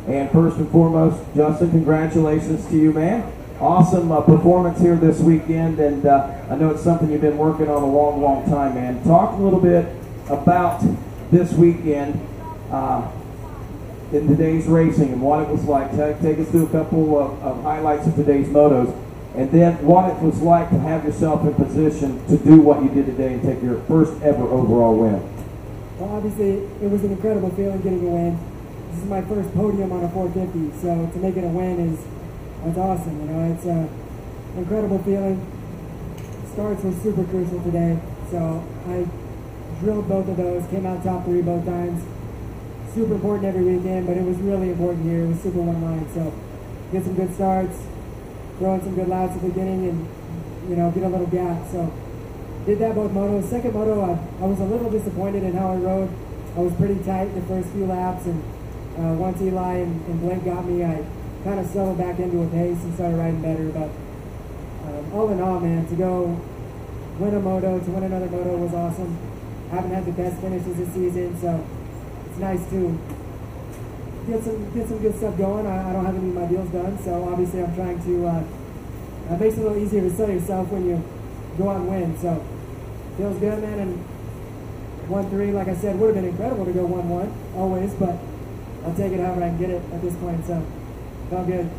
And first and foremost, Justin, congratulations to you, man. Awesome performance here this weekend, and I know it's something you've been working on a long, long time, man. Talk a little bit about this weekend in today's racing and what it was like. Take us through a couple of highlights of today's motos, and then what it was like to have yourself in position to do what you did today and take your first ever overall win. Well, obviously, it was an incredible feeling getting a win. This is my first podium on a 450, so to make it a win that's awesome. You know, it's an incredible feeling. Starts were super crucial today, so I drilled both of those, came out top 3 both times. Super important every weekend, but it was really important here. It was super one line, so get some good starts, throw in some good laps at the beginning, and you know, get a little gap. So did that both motos. Second moto, I was a little disappointed in how I rode. I was pretty tight the first few laps, and once Eli and Blake got me, I kind of settled back into a pace and started riding better. But all in all, man, to go win a moto, to win another moto was awesome. Haven't had the best finishes this season, so it's nice to get some good stuff going. I don't have any of my deals done, so obviously I'm trying to it makes it a little easier to sell yourself when you go out and win. So feels good, man. And 1-3, like I said, would have been incredible to go 1-1 always, but I'll take it however I can get it at this point, so felt good.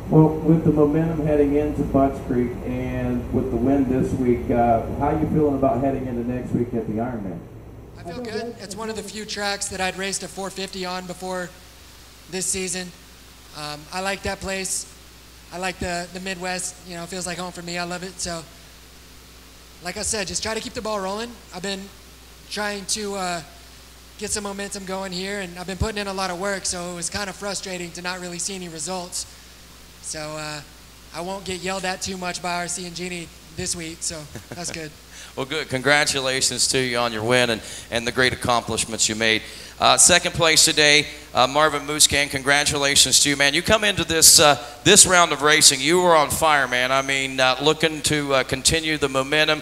Well, with the momentum heading into Butts Creek and with the win this week, how are you feeling about heading into next week at the Ironman? I feel good. It's one of the few tracks that I'd raced a 450 on before this season. I like that place. I like the Midwest. You know, it feels like home for me. I love it. So, like I said, just try to keep the ball rolling. I've been trying to get some momentum going here, and I've been putting in a lot of work, so it was kind of frustrating to not really see any results. So I won't get yelled at too much by RC and Jeannie this week, so that's good. Well, good. Congratulations to you on your win and the great accomplishments you made. Second place today, Marvin Musquin. Congratulations to you, man. You come into this this round of racing, you were on fire, man. I mean, looking to continue the momentum,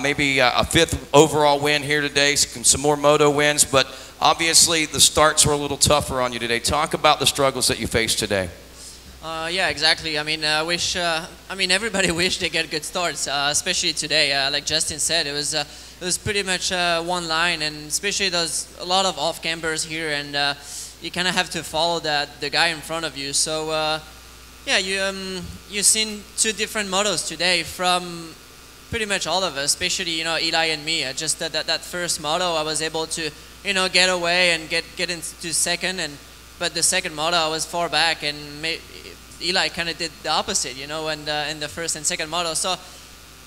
maybe a 5th overall win here today, some more moto wins, but obviously the starts were a little tougher on you today. Talk about the struggles that you faced today. Yeah, exactly. I mean, everybody wished they get good starts, especially today. Like Justin said, it was pretty much one line, and especially there's a lot of off campers here, and you kind of have to follow the guy in front of you. So yeah, you've seen 2 different motos today from pretty much all of us, especially Eli and me. Just that first moto, I was able to get away and get into second, but the second moto I was far back, and Eli kind of did the opposite, and in the first and second moto. So,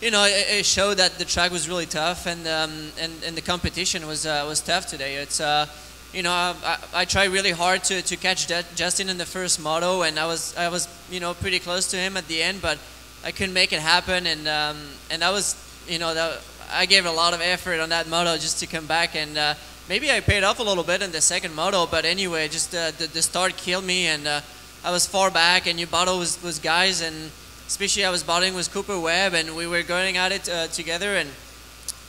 it showed that the track was really tough, and the competition was tough today. It's I tried really hard to catch Justin in the first moto, and I was pretty close to him at the end, but I couldn't make it happen, and that was I gave a lot of effort on that moto just to come back, and maybe I paid off a little bit in the second moto, but anyway, just the start killed me, and I was far back, and your battle was guys, and especially I was battling with Cooper Webb, and we were going at it together, and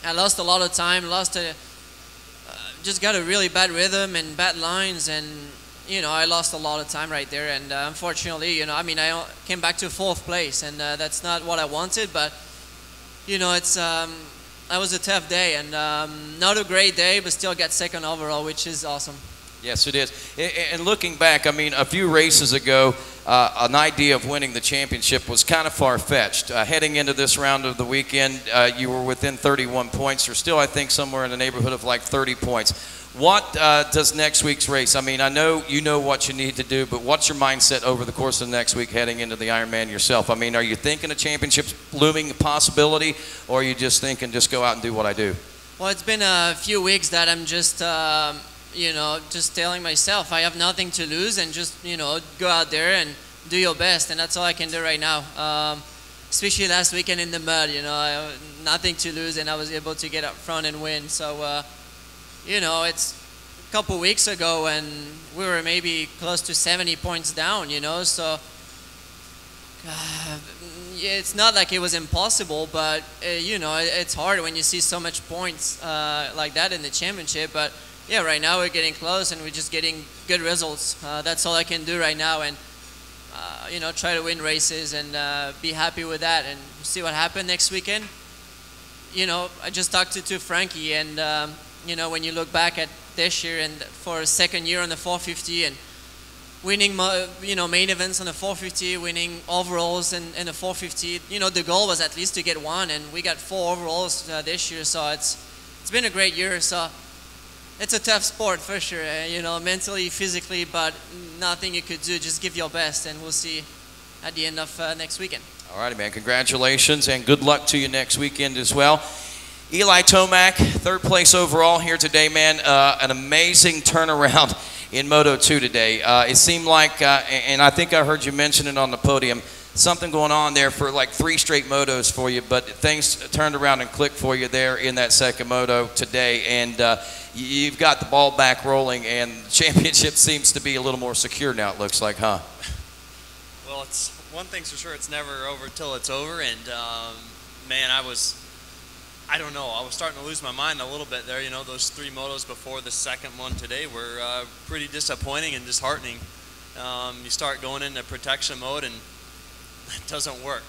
I lost a lot of time, just got a really bad rhythm and bad lines, and I lost a lot of time right there, and unfortunately, I came back to 4th place, and that's not what I wanted, but it's that was a tough day, and not a great day, but still got second overall, which is awesome. Yes, it is. And looking back, I mean, a few races ago, an idea of winning the championship was kind of far-fetched. Heading into this round of the weekend, you were within 31 points. You're still, I think, somewhere in the neighborhood of like 30 points. What does next week's race, I mean, I know you know what you need to do, but what's your mindset over the course of next week heading into the Ironman yourself? I mean, are you thinking a championship's looming a possibility, or are you just thinking just go out and do what I do? Well, it's been a few weeks that I'm just just telling myself I have nothing to lose, and just, go out there and do your best, and that's all I can do right now. Especially last weekend in the mud, I have nothing to lose, and I was able to get up front and win. So, it's a couple weeks ago, and we were maybe close to 70 points down, so it's not like it was impossible, but you know, it's hard when you see so much points like that in the championship. But yeah, right now we're getting close and we're just getting good results. That's all I can do right now, and you know, try to win races and be happy with that, and see what happens next weekend. You know, I just talked to Frankie, and you know, when you look back at this year and for a second year on the 450 and winning, you know, main events on the 450, winning overalls in the 450. You know, the goal was at least to get one, and we got 4 overalls this year. So it's been a great year. So it's a tough sport for sure, you know, mentally, physically, but nothing you could do. Just give your best, and we'll see at the end of next weekend. All righty, man. Congratulations, and good luck to you next weekend as well. Eli Tomac, 3rd place overall here today, man. An amazing turnaround in Moto2 today. It seemed like, and I think I heard you mention it on the podium, something going on there for like 3 straight motos for you, but things turned around and clicked for you there in that second moto today, and you've got the ball back rolling, and the championship seems to be a little more secure now, it looks like, huh? Well, it's one thing's for sure, it's never over till it's over, and man, I don't know, I was starting to lose my mind a little bit there. You know, those 3 motos before the second one today were pretty disappointing and disheartening. You start going into protection mode and it doesn't work.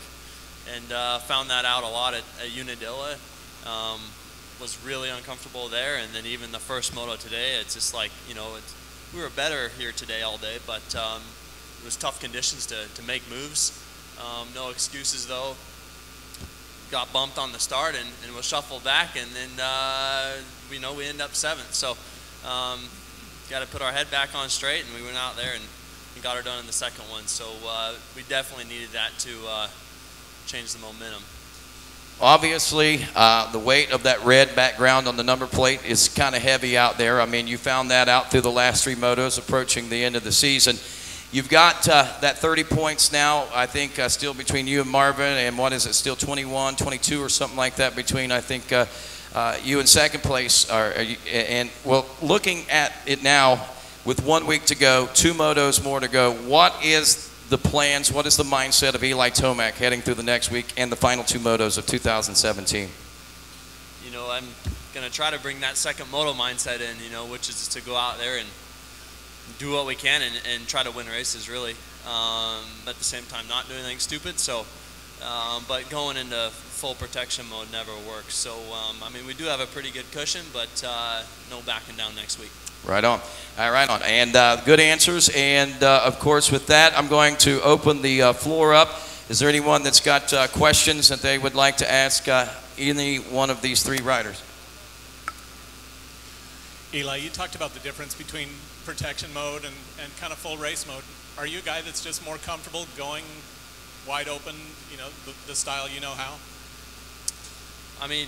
And found that out a lot at Unadilla. Was really uncomfortable there, and then even the first moto today, it's just like, you know, we were better here today all day, but it was tough conditions to make moves. No excuses though. Got bumped on the start and was shuffled back, and then we know we end up 7th. So got to put our head back on straight, and we went out there and got her done in the second one. So we definitely needed that to change the momentum. Obviously, the weight of that red background on the number plate is kind of heavy out there. I mean, you found that out through the last 3 motos approaching the end of the season. You've got that 30 points now, I think, still between you and Marvin, and what is it, still 21, 22 or something like that between, I think, you and second place. And, well, looking at it now with 1 week to go, 2 motos more to go, what is the plans, what is the mindset of Eli Tomac heading through the next week and the final 2 motos of 2017? You know, I'm going to try to bring that second moto mindset in, you know, which is to go out there and do what we can and try to win races, really. At the same time, not do anything stupid. So, but going into full protection mode never works. So, I mean, we do have a pretty good cushion, but no backing down next week. Right on. All right, on. And good answers. And, of course, with that, I'm going to open the floor up. Is there anyone that's got questions that they would like to ask any one of these 3 riders? Eli, you talked about the difference between protection mode and kind of full race mode. Are you a guy that's just more comfortable going wide open, you know, the style you know how? I mean,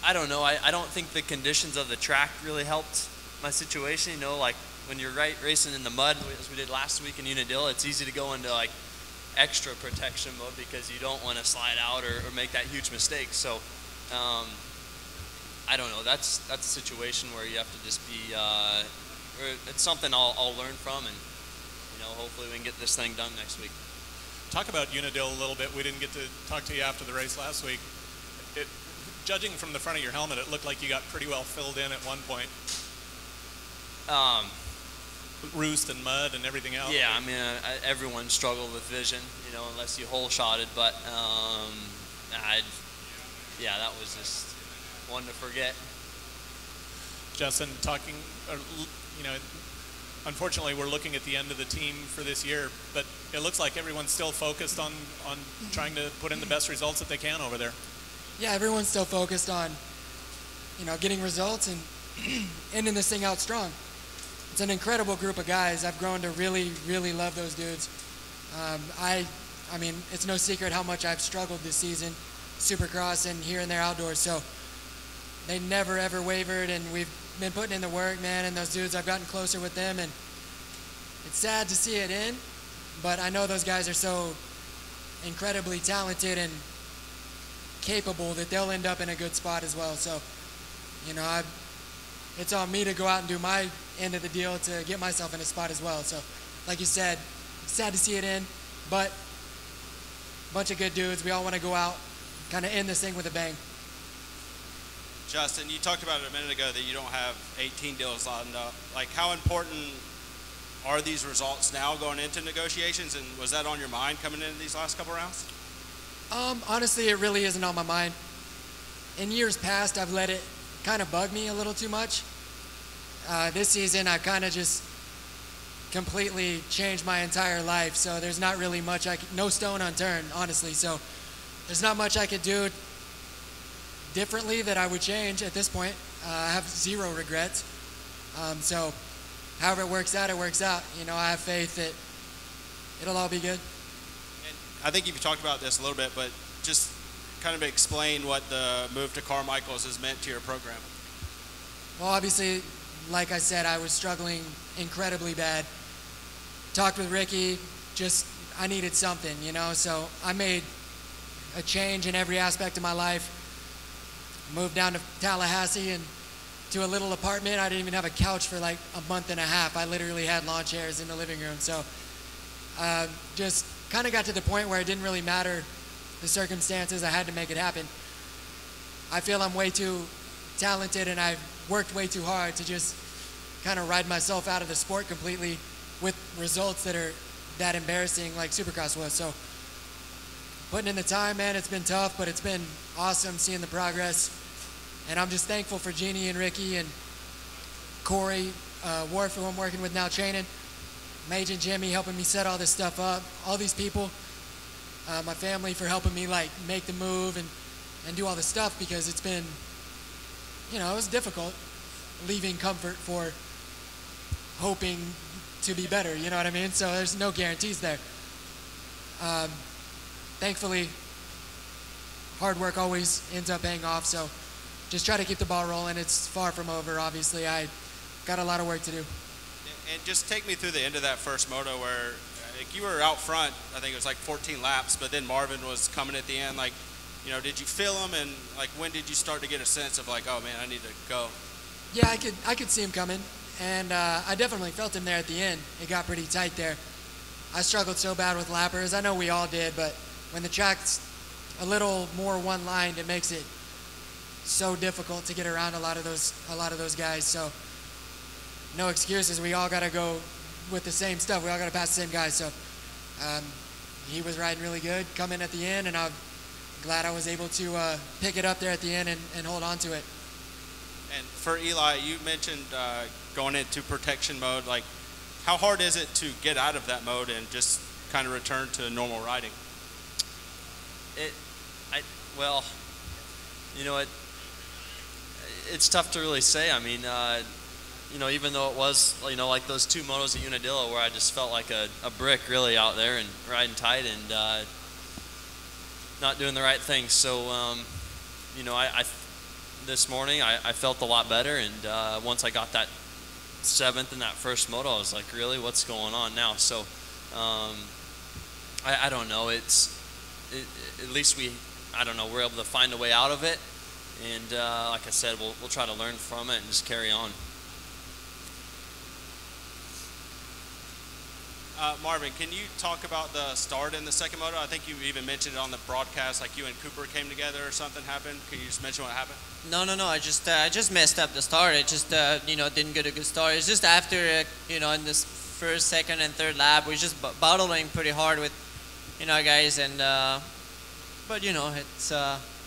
I don't know. I don't think the conditions of the track really helped my situation. You know, like when you're racing in the mud, as we did last week in Unadilla, it's easy to go into like extra protection mode because you don't want to slide out or make that huge mistake. So, I don't know. That's a situation where you have to just be. It's something I'll learn from, and you know, hopefully we can get this thing done next week. Talk about Unadilla a little bit. We didn't get to talk to you after the race last week. Judging from the front of your helmet, it looked like you got pretty well filled in at one point. Roost and mud and everything else. Yeah, I mean, everyone struggled with vision, you know, unless you hole shotted. But yeah, that was just one to forget. Justin, talking, you know, unfortunately we're looking at the end of the team for this year, but it looks like everyone's still focused on trying to put in the best results that they can over there. Yeah, everyone's still focused on, you know, getting results and ending this thing out strong. It's an incredible group of guys. I've grown to really, really love those dudes. I mean, it's no secret how much I've struggled this season, Supercross and here and there outdoors. So they never ever wavered, and we've been putting in the work, man. And those dudes, I've gotten closer with them, and it's sad to see it end, but I know those guys are so incredibly talented and capable that they'll end up in a good spot as well. So, you know, it's on me to go out and do my end of the deal to get myself in a spot as well. So, like you said, sad to see it end, but bunch of good dudes. We all want to go out, kind of end this thing with a bang. Justin, you talked about it a minute ago that you don't have 18 deals lined up. Like, how important are these results now going into negotiations, and was that on your mind coming into these last couple rounds? Honestly, it really isn't on my mind. In years past, I've let it kind of bug me a little too much. This season, I've kind of just completely changed my entire life, so there's not really much no stone unturned, honestly. So there's not much I could do differently that I would change at this point. I have zero regrets. So however it works out, it works out. You know, I have faith that it'll all be good. And I think you've talked about this a little bit, but just kind of explain what the move to Carmichael's has meant to your program. Well, obviously, like I said, I was struggling incredibly bad. Talked with Ricky, I needed something, you know, so I made a change in every aspect of my life. Moved down to Tallahassee and to a little apartment. I didn't even have a couch for like a month and a half. I literally had lawn chairs in the living room. So just kind of got to the point where it didn't really matter the circumstances. I had to make it happen. I feel I'm way too talented and I've worked way too hard to just kind of ride myself out of the sport completely with results that are that embarrassing like Supercross was. So putting in the time, man, it's been tough, but it's been awesome seeing the progress. And I'm just thankful for Jeannie and Ricky and Corey, Worf, who I'm working with now training, Mage and Jimmy helping me set all this stuff up, all these people, my family for helping me like make the move and do all this stuff, because it's been, you know, it was difficult leaving comfort for hoping to be better, you know what I mean? So there's no guarantees there. Thankfully, hard work always ends up paying off, so just try to keep the ball rolling. It's far from over, obviously. I got a lot of work to do. And just take me through the end of that first moto where like, you were out front, I think it was like 14 laps, but then Marvin was coming at the end. Like, you know, did you feel him, and like when did you start to get a sense of like, oh man, I need to go? Yeah, I could see him coming, and I definitely felt him there at the end. It got pretty tight there. I struggled so bad with lappers. I know we all did, but when the track's a little more one-lined, it makes it so difficult to get around a lot of those guys. So no excuses. We all got to go with the same stuff. We all got to pass the same guys. So he was riding really good, coming at the end, and I'm glad I was able to pick it up there at the end and hold on to it. And for Eli, you mentioned going into protection mode. Like, how hard is it to get out of that mode and just kind of return to normal riding? Well, you know, it's tough to really say. I mean, you know, even though it was, you know, like those two motos at Unadilla where I just felt like a brick really out there and riding tight and not doing the right things. So, you know, this morning I felt a lot better, and once I got that 7th in that first moto, I was like, really, what's going on now? So, I don't know. At least I don't know, we're able to find a way out of it, and like I said, we'll try to learn from it and just carry on. Marvin, can you talk about the start in the second moto? I think you even mentioned it on the broadcast, like you and Cooper came together or something happened. Can you just mention what happened? No. I just messed up the start. It just you know, didn't get a good start. It's just after you know, in this first, second, and third lap, we just battling pretty hard with, you know, guys, and but you know,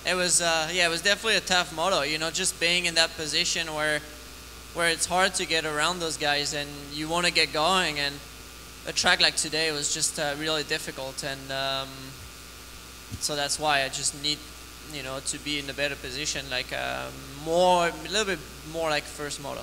it was definitely a tough moto. You know, just being in that position where it's hard to get around those guys, and you want to get going, and a track like today was just really difficult, and so that's why I just need, you know, to be in a better position, like a little bit more like first moto.